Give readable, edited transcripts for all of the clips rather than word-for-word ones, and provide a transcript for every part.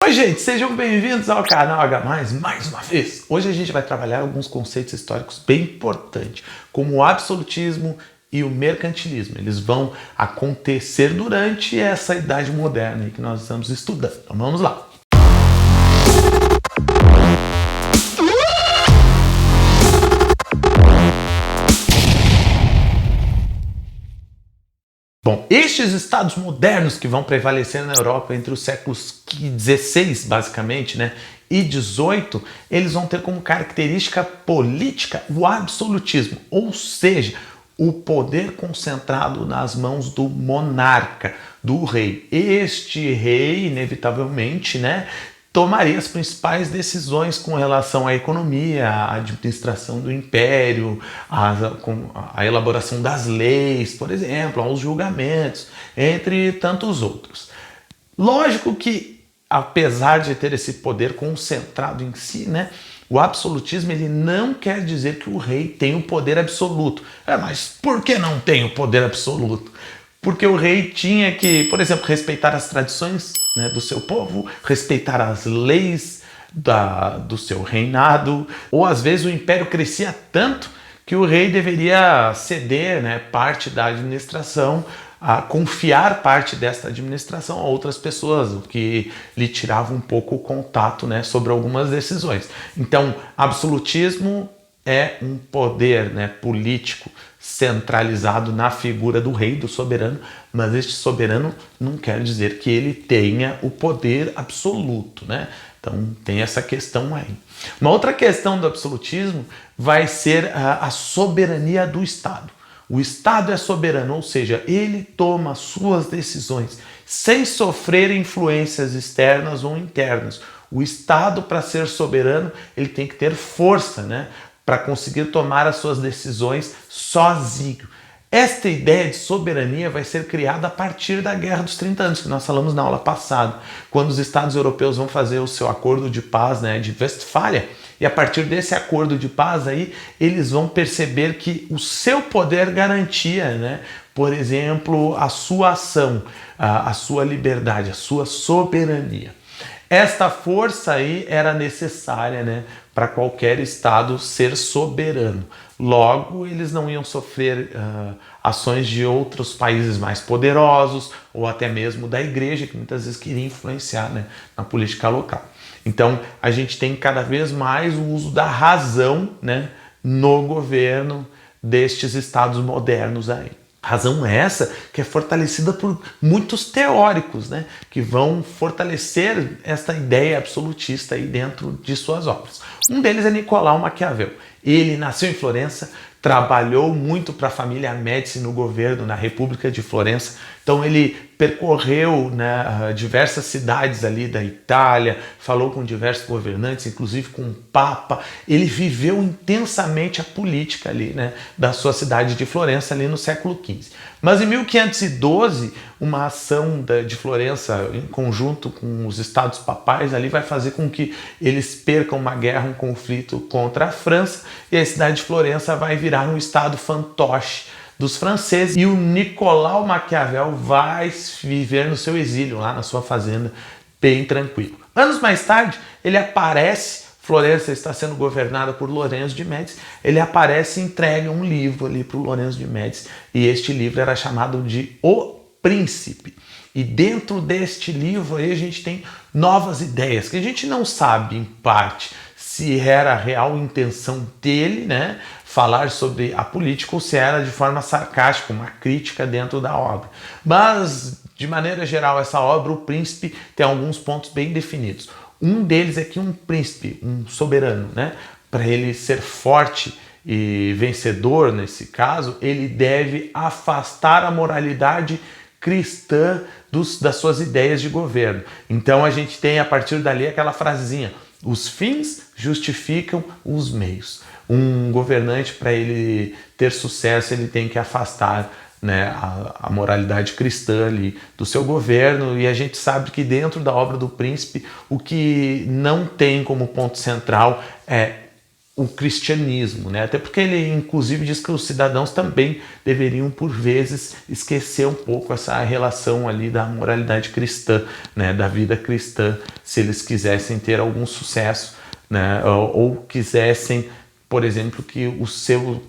Oi gente, sejam bem-vindos ao canal H+, mais uma vez. Hoje a gente vai trabalhar alguns conceitos históricos bem importantes, como o absolutismo e o mercantilismo. Eles vão acontecer durante essa Idade Moderna que nós estamos estudando. Então vamos lá. Bom, estes estados modernos que vão prevalecer na Europa entre os séculos XVI, basicamente, e XVIII, eles vão ter como característica política o absolutismo, ou seja, o poder concentrado nas mãos do monarca, do rei. Este rei, inevitavelmente, tomaria as principais decisões com relação à economia, à administração do império, à elaboração das leis, por exemplo, aos julgamentos, entre tantos outros. Lógico que, apesar de ter esse poder concentrado em si, o absolutismo ele não quer dizer que o rei tem o poder absoluto. Mas por que não tem o poder absoluto? Porque o rei tinha que, por exemplo, respeitar as tradições do seu povo, respeitar as leis do seu reinado, ou às vezes o império crescia tanto que o rei deveria ceder parte da administração, a confiar parte desta administração a outras pessoas, o que lhe tirava um pouco o contato sobre algumas decisões. Então, absolutismo é um poder político centralizado na figura do rei, do soberano, mas este soberano não quer dizer que ele tenha o poder absoluto, Então tem essa questão aí. Uma outra questão do absolutismo vai ser a soberania do Estado. O Estado é soberano, ou seja, ele toma suas decisões sem sofrer influências externas ou internas. O Estado, para ser soberano, ele tem que ter força, para conseguir tomar as suas decisões sozinho. Esta ideia de soberania vai ser criada a partir da Guerra dos 30 anos, que nós falamos na aula passada, quando os estados europeus vão fazer o seu acordo de paz de Westfália, e a partir desse acordo de paz aí, eles vão perceber que o seu poder garantia, por exemplo, a sua ação, a sua liberdade, a sua soberania. Esta força aí era necessária, para qualquer estado ser soberano. Logo, eles não iam sofrer ações de outros países mais poderosos ou até mesmo da igreja, que muitas vezes queria influenciar na política local. Então, a gente tem cada vez mais o uso da razão no governo destes estados modernos aí. Razão essa que é fortalecida por muitos teóricos, que vão fortalecer esta ideia absolutista aí dentro de suas obras. Um deles é Nicolau Maquiavel. Ele nasceu em Florença, trabalhou muito para a família Médici no governo, na República de Florença. Então ele percorreu diversas cidades ali da Itália, falou com diversos governantes, inclusive com o Papa. Ele viveu intensamente a política ali, da sua cidade de Florença ali no século XV. Mas em 1512, uma ação de Florença em conjunto com os estados papais ali vai fazer com que eles percam uma guerra, um conflito contra a França, e a cidade de Florença vai virar um estado fantoche dos franceses, e o Nicolau Maquiavel vai viver no seu exílio, lá na sua fazenda, bem tranquilo. Anos mais tarde, ele aparece, Florença está sendo governada por Lorenzo de Médici, ele aparece e entrega um livro ali para o Lorenzo de Médici, e este livro era chamado de O Príncipe. E dentro deste livro aí a gente tem novas ideias, que a gente não sabe, em parte, se era a real intenção dele, falar sobre a política, ou se era de forma sarcástica, uma crítica dentro da obra. Mas, de maneira geral, essa obra, O Príncipe, tem alguns pontos bem definidos. Um deles é que um príncipe, um soberano, para ele ser forte e vencedor nesse caso, ele deve afastar a moralidade cristã das suas ideias de governo. Então a gente tem a partir dali aquela frasezinha: os fins justificam os meios. Um governante, para ele ter sucesso, ele tem que afastar a moralidade cristã ali do seu governo, e a gente sabe que dentro da obra do Príncipe o que não tem como ponto central é o cristianismo, né? Até porque ele inclusive diz que os cidadãos também deveriam por vezes esquecer um pouco essa relação ali da moralidade cristã, né? Da vida cristã, se eles quisessem ter algum sucesso, né? Ou quisessem, por exemplo, que o seu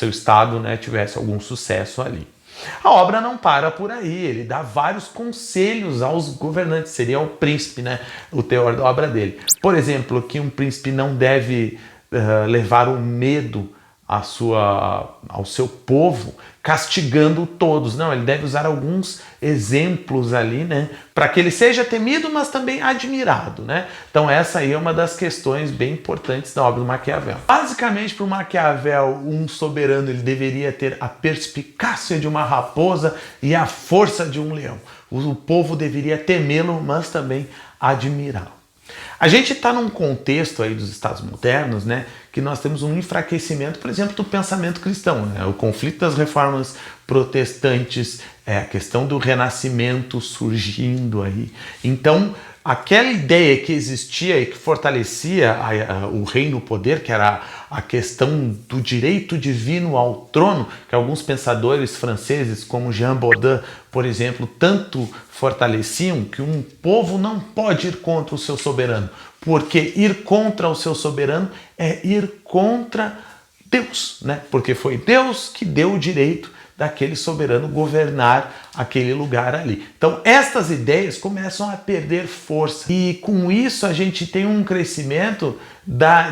estado, né, tivesse algum sucesso ali. A obra não para por aí, ele dá vários conselhos aos governantes, seria o príncipe, né, o teor da obra dele. Por exemplo, que um príncipe não deve levar o medo ao seu povo, castigando todos. Não, ele deve usar alguns exemplos ali, né, para que ele seja temido, mas também admirado, né? Então essa aí é uma das questões bem importantes da obra do Maquiavel. Basicamente, para o Maquiavel, um soberano ele deveria ter a perspicácia de uma raposa e a força de um leão. O povo deveria temê-lo, mas também admirá-lo. A gente está num contexto aí dos Estados modernos, né, que nós temos um enfraquecimento, por exemplo, do pensamento cristão, né, o conflito das reformas protestantes, a questão do renascimento surgindo aí. Então, aquela ideia que existia e que fortalecia o reino poder, que era a questão do direito divino ao trono, que alguns pensadores franceses, como Jean Bodin, por exemplo, tanto fortaleciam, que um povo não pode ir contra o seu soberano, porque ir contra o seu soberano é ir contra Deus, né? Porque foi Deus que deu o direito daquele soberano governar aquele lugar ali. Então estas ideias começam a perder força e com isso a gente tem um crescimento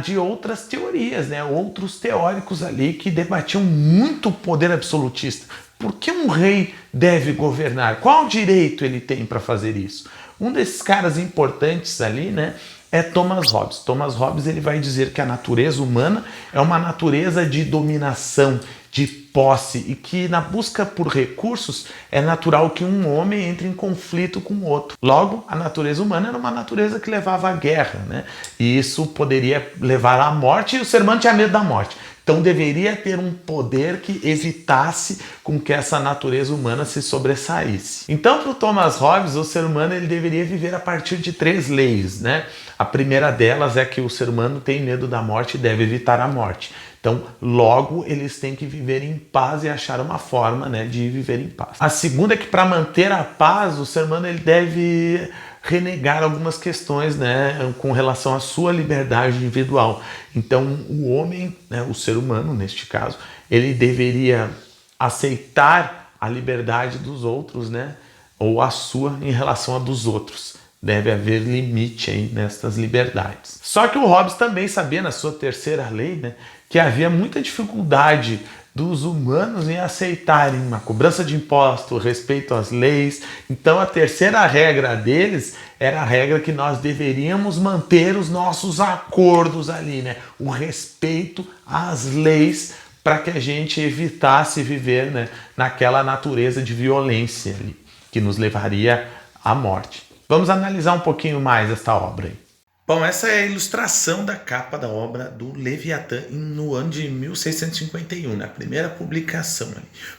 de outras teorias, né? Outros teóricos ali que debatiam muito o poder absolutista. Por que um rei deve governar? Qual direito ele tem para fazer isso? Um desses caras importantes ali, né, é Thomas Hobbes. Thomas Hobbes ele vai dizer que a natureza humana é uma natureza de dominação, de posse, e que na busca por recursos é natural que um homem entre em conflito com o outro. Logo, a natureza humana era uma natureza que levava à guerra, né? E isso poderia levar à morte, e o ser humano tinha medo da morte. Então deveria ter um poder que evitasse com que essa natureza humana se sobressaísse. Então, para o Thomas Hobbes, o ser humano ele deveria viver a partir de 3 leis, né? A primeira delas é que o ser humano tem medo da morte e deve evitar a morte. Então, logo, eles têm que viver em paz e achar uma forma, né, de viver em paz. A segunda é que para manter a paz, o ser humano ele deve renegar algumas questões, né, com relação à sua liberdade individual. Então, o homem, né, o ser humano, neste caso, ele deveria aceitar a liberdade dos outros, né, ou a sua em relação a dos outros. Deve haver limite aí nestas liberdades. Só que o Hobbes também sabia, na sua terceira lei, né, que havia muita dificuldade dos humanos em aceitarem uma cobrança de imposto, respeito às leis. Então a terceira regra deles era a regra que nós deveríamos manter os nossos acordos ali, né? O respeito às leis para que a gente evitasse viver, né, naquela natureza de violência ali, que nos levaria à morte. Vamos analisar um pouquinho mais esta obra aí. Bom, essa é a ilustração da capa da obra do Leviatã no ano de 1651, na primeira publicação. O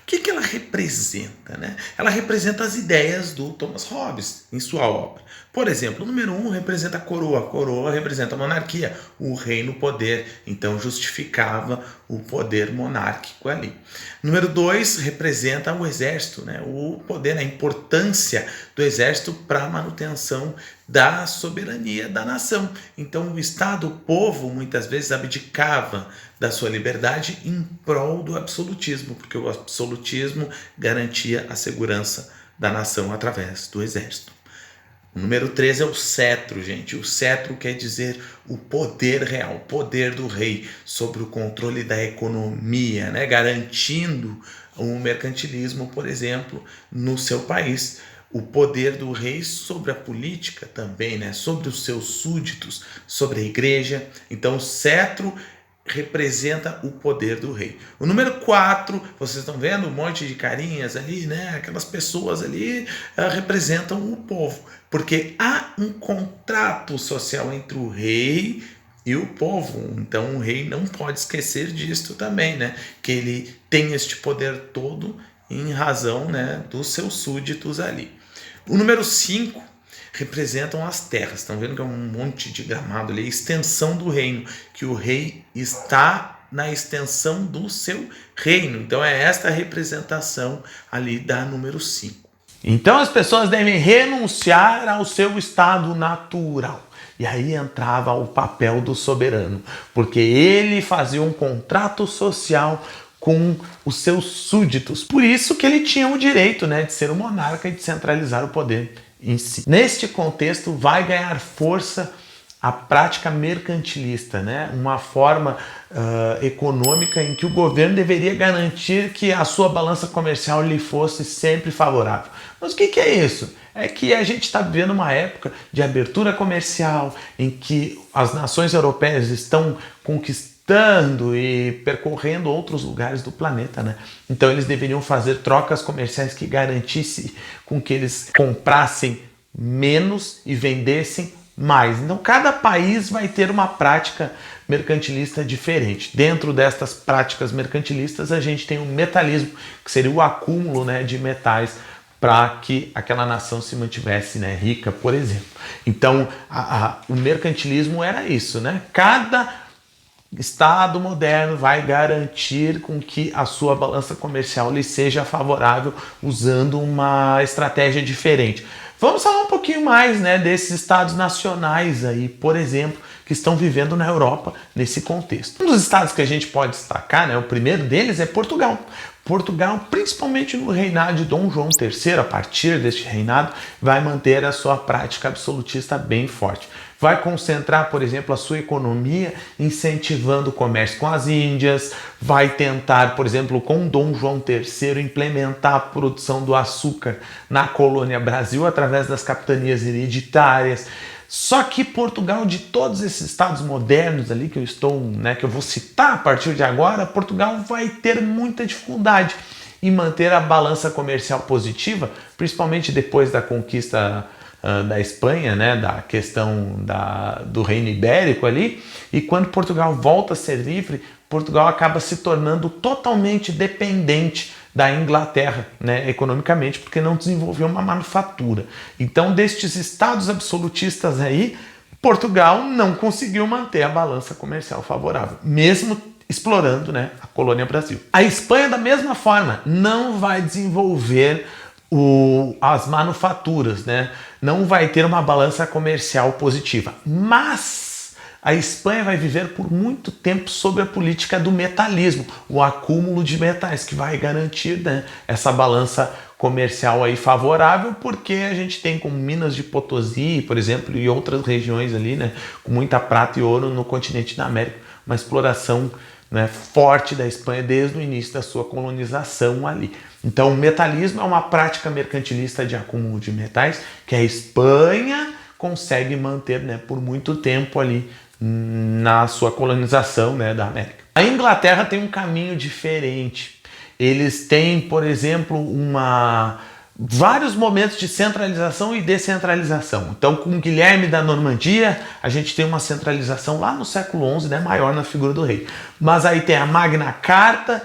que ela representa, né? Ela representa as ideias do Thomas Hobbes em sua obra. Por exemplo, o número 1 representa a coroa representa a monarquia, o rei no poder, então justificava o poder monárquico ali. Número 2 representa o exército, né? O poder, a importância do exército para a manutenção da soberania da nação. Então o Estado, o povo, muitas vezes abdicava da sua liberdade em prol do absolutismo, porque o absolutismo garantia a segurança da nação através do exército. O número 3 é o cetro, gente. O cetro quer dizer o poder real, o poder do rei sobre o controle da economia, né? Garantindo o mercantilismo, por exemplo, no seu país. O poder do rei sobre a política também, né? Sobre os seus súditos, sobre a igreja. Então o cetro representa o poder do rei. O número 4, vocês estão vendo um monte de carinhas ali, né? Aquelas pessoas ali representam o povo, porque há um contrato social entre o rei e o povo. Então o rei não pode esquecer disto também, né? Que ele tem este poder todo em razão, né, dos seus súditos ali. O número 5 representam as terras. Estão vendo que é um monte de gramado ali, a extensão do reino, que o rei está na extensão do seu reino. Então é esta a representação ali da número 5. Então as pessoas devem renunciar ao seu estado natural. E aí entrava o papel do soberano, porque ele fazia um contrato social com os seus súditos. Por isso que ele tinha o direito, né, de ser o monarca e de centralizar o poder em si. Neste contexto vai ganhar força a prática mercantilista, né? Uma forma econômica em que o governo deveria garantir que a sua balança comercial lhe fosse sempre favorável. Mas o que é isso? É que a gente está vivendo uma época de abertura comercial em que as nações europeias estão conquistando e percorrendo outros lugares do planeta, né? Então eles deveriam fazer trocas comerciais que garantissem com que eles comprassem menos e vendessem mais. Então cada país vai ter uma prática mercantilista diferente. Dentro destas práticas mercantilistas a gente tem o metalismo, que seria o acúmulo, né, de metais para que aquela nação se mantivesse, né, rica, por exemplo. Então o mercantilismo era isso, né? Cada Estado moderno vai garantir com que a sua balança comercial lhe seja favorável usando uma estratégia diferente. Vamos falar um pouquinho mais, né, desses estados nacionais aí, por exemplo, que estão vivendo na Europa nesse contexto. Um dos estados que a gente pode destacar, né, o primeiro deles é Portugal. Portugal, principalmente no reinado de Dom João III, a partir deste reinado, vai manter a sua prática absolutista bem forte. Vai concentrar, por exemplo, a sua economia incentivando o comércio com as Índias, vai tentar, por exemplo, com Dom João III, implementar a produção do açúcar na colônia Brasil através das capitanias hereditárias. Só que Portugal, de todos esses estados modernos ali que eu vou citar a partir de agora, Portugal vai ter muita dificuldade em manter a balança comercial positiva, principalmente depois da conquista da Espanha, né, da questão do reino ibérico ali, e quando Portugal volta a ser livre, Portugal acaba se tornando totalmente dependente da Inglaterra, né, economicamente, porque não desenvolveu uma manufatura. Então, destes estados absolutistas aí, Portugal não conseguiu manter a balança comercial favorável, mesmo explorando, né, a colônia Brasil. A Espanha, da mesma forma, não vai desenvolver as manufaturas, né? Não vai ter uma balança comercial positiva. Mas a Espanha vai viver por muito tempo sob a política do metalismo, o acúmulo de metais, que vai garantir, né, essa balança comercial aí favorável, porque a gente tem como Minas de Potosí, por exemplo, e outras regiões ali, né, com muita prata e ouro no continente da América, uma exploração, né, forte da Espanha desde o início da sua colonização ali. Então o metalismo é uma prática mercantilista de acúmulo de metais que a Espanha consegue manter, né, por muito tempo ali na sua colonização, né, da América. A Inglaterra tem um caminho diferente. Eles têm, por exemplo, vários momentos de centralização e descentralização. Então, com Guilherme da Normandia, a gente tem uma centralização lá no século XI, né, maior na figura do rei. Mas aí tem a Magna Carta,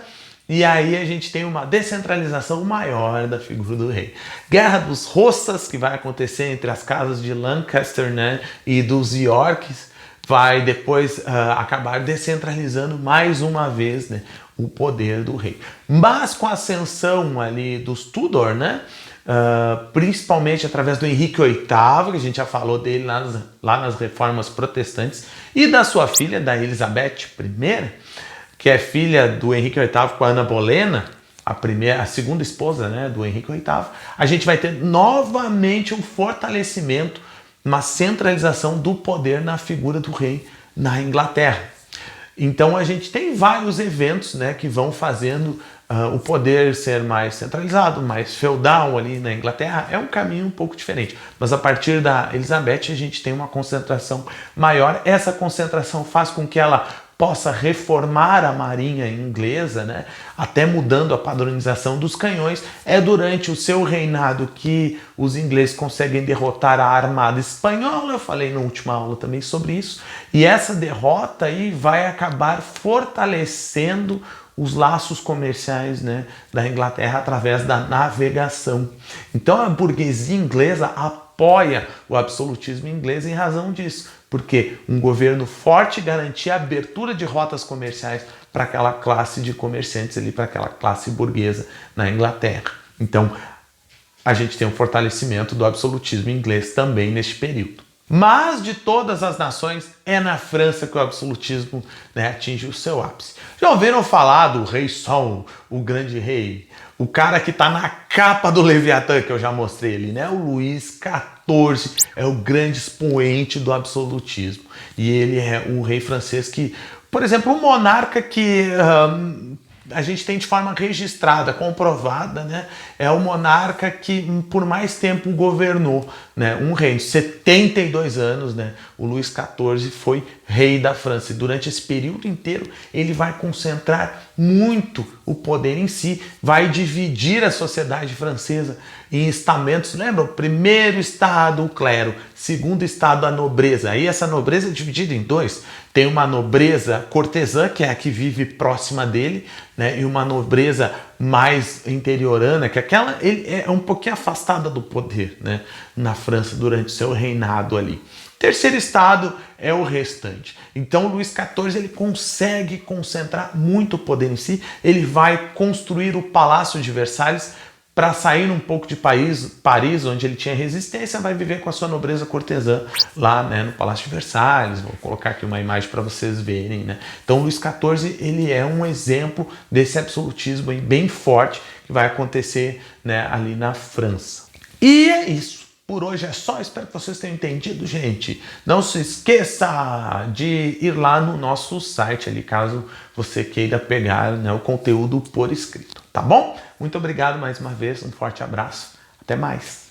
e aí a gente tem uma descentralização maior da figura do rei. Guerra dos Roças, que vai acontecer entre as casas de Lancaster, né, e dos Yorks, vai depois acabar descentralizando mais uma vez, né, o poder do rei. Mas com a ascensão ali dos Tudor, né, principalmente através do Henrique VIII, que a gente já falou dele lá nas reformas protestantes, e da sua filha, da Elizabeth I, que é filha do Henrique VIII com a Ana Bolena, a segunda esposa, né, do Henrique VIII, a gente vai ter novamente um fortalecimento, uma centralização do poder na figura do rei na Inglaterra. Então a gente tem vários eventos, né, que vão fazendo o poder ser mais centralizado, mais feudal ali na Inglaterra. É um caminho um pouco diferente, mas a partir da Elizabeth a gente tem uma concentração maior. Essa concentração faz com que ela possa reformar a marinha inglesa, né, até mudando a padronização dos canhões. É durante o seu reinado que os ingleses conseguem derrotar a armada espanhola. Eu falei na última aula também sobre isso. E essa derrota aí vai acabar fortalecendo os laços comerciais, né, da Inglaterra através da navegação. Então a burguesia inglesa apoia o absolutismo inglês em razão disso, porque um governo forte garantia a abertura de rotas comerciais para aquela classe de comerciantes ali, para aquela classe burguesa na Inglaterra. Então, a gente tem um fortalecimento do absolutismo inglês também neste período. Mas de todas as nações, é na França que o absolutismo, né, atinge o seu ápice. Já ouviram falar do rei Sol, o grande rei? O cara que está na capa do Leviatã, que eu já mostrei ali, né? O Luís XIV é o grande expoente do absolutismo. E ele é um rei francês que, por exemplo, um monarca que a gente tem de forma registrada, comprovada, né? É o monarca que por mais tempo governou, né? Um rei, 72 anos, né? O Luís XIV foi rei da França. E durante esse período inteiro ele vai concentrar muito o poder em si, vai dividir a sociedade francesa em estamentos. Lembra? O primeiro estado, o clero. Segundo estado, a nobreza. Aí essa nobreza é dividida em dois. Tem uma nobreza cortesã, que é a que vive próxima dele, né? E uma nobreza mais interiorana, que aquela ele é um pouquinho afastada do poder, né? Na França durante o seu reinado ali. Terceiro estado é o restante. Então Luís XIV ele consegue concentrar muito poder em si. Ele vai construir o Palácio de Versalhes para sair um pouco de Paris, onde ele tinha resistência, vai viver com a sua nobreza cortesã lá, né, no Palácio de Versalhes. Vou colocar aqui uma imagem para vocês verem, né? Então Luís XIV ele é um exemplo desse absolutismo bem forte que vai acontecer, né, ali na França. E é isso. Por hoje é só, espero que vocês tenham entendido, gente. Não se esqueça de ir lá no nosso site ali, caso você queira pegar, né, o conteúdo por escrito, tá bom? Muito obrigado mais uma vez, um forte abraço, até mais.